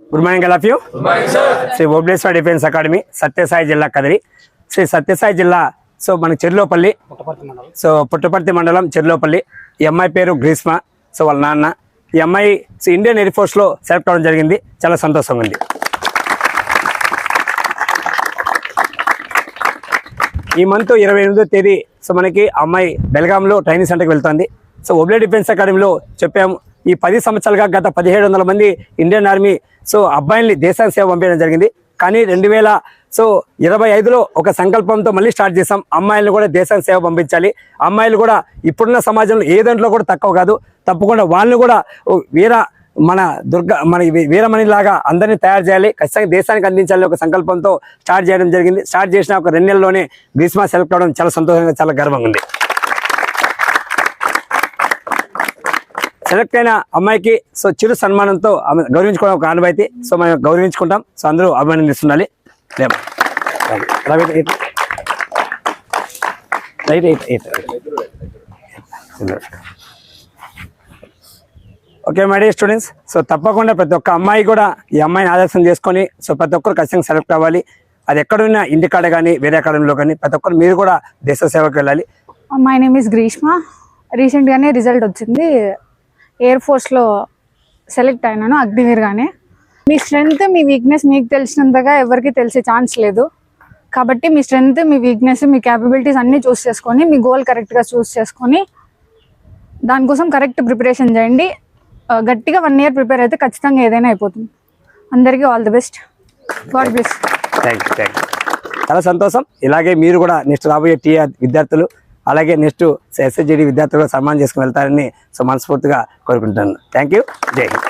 Good morning all of you. Shri Obleshwara defence academy Satyasai జిల్లా కదిరి. శ్రీ సత్యసాయి జిల్లా మనకి చెర్లోపల్లి, పుట్టపర్తి మండలం చెర్లోపల్లి. ఈ అమ్మాయి పేరు గ్రీష్మ. వాళ్ళ నాన్న ఈ అమ్మాయి ఇండియన్ ఎయిర్ ఫోర్స్లో సెలెక్ట్ అవ్వడం జరిగింది. చాలా సంతోషంగా ఉంది. ఈ మంత్ 28వ తేదీ మనకి అమ్మాయి బెల్గాంలో ట్రైనింగ్ సెంటర్కి వెళ్తుంది. ఓబ్లే డిఫెన్స్ అకాడమీలో చెప్పాము, ఈ 10 సంవత్సరాలుగా గత 1700 మంది ఇండియన్ ఆర్మీ అబ్బాయిల్ని దేశానికి సేవ పంపించడం జరిగింది. కానీ 2025లో ఒక సంకల్పంతో మళ్ళీ స్టార్ట్ చేసాం. అమ్మాయిలను కూడా దేశానికి సేవ పంపించాలి. అమ్మాయిలు కూడా ఇప్పుడున్న సమాజంలో ఏ దాంట్లో కూడా తక్కువ కాదు. తప్పకుండా వాళ్ళని కూడా మన వీరమణిలాగా అందరినీ తయారు చేయాలి, ఖచ్చితంగా దేశానికి అందించాలి ఒక సంకల్పంతో స్టార్ట్ చేయడం జరిగింది. స్టార్ట్ చేసిన ఒక 2 నెలల్లోనే గ్రీష్మ సెలెక్ట్ అవడం చాలా సంతోషంగా, చాలా గర్వంగా ఉంది. సెలెక్ట్ అయిన అమ్మాయికి చిరు సన్మానంతో గౌరవించుకోవడం ఒక ఆనవాయితీ. మనం గౌరవించుకుంటాం. అందరూ అభినందిస్తుండాలి. ఓకే మై డియర్ స్టూడెంట్స్, తప్పకుండా ప్రతి ఒక్క అమ్మాయి కూడా ఈ అమ్మాయిని ఆదర్శం చేసుకొని ప్రతి ఒక్కరు ఖచ్చితంగా సెలెక్ట్ అవ్వాలి. అది ఎక్కడున్నా ఇంటికాడ కానీ వేరే అకాడమీలో కానీ ప్రతి ఒక్కరు మీరు కూడా దేశ సేవకు వెళ్ళాలి. My name is Greeshma. రీసెంట్గానే రిజల్ట్ వచ్చింది. ఎయిర్ ఫోర్స్లో సెలెక్ట్ అయినాను అగ్నివీర్గానే. మీ స్ట్రెంగ్త్ మీ వీక్నెస్ మీకు తెలిసినంతగా ఎవరికి తెలిసే ఛాన్స్ లేదు. కాబట్టి మీ స్ట్రెంగ్త్ మీ వీక్నెస్ మీ క్యాపబిలిటీస్ అన్నీ చూస్ చేసుకొని మీ గోల్ కరెక్ట్గా చూస్ చేసుకొని దానికోసం కరెక్ట్ ప్రిపరేషన్ చేయండి. గట్టిగా 1 year ప్రిపేర్ అయితే ఖచ్చితంగా ఏదైనా అయిపోతుంది. అందరికీ all the best. God bless. Thank you. చాలా సంతోషం. ఇలాగే మీరు కూడా నెక్స్ట్ రాబోయే టీఆర్ విద్యార్థులు అలాగే నెక్స్ట్ ఎస్ఎస్జిడి విద్యార్థులు సన్మానం చేసుకుని వెళ్తారని మనస్ఫూర్తిగా కోరుకుంటున్నాను. Thank you. జై హింద్.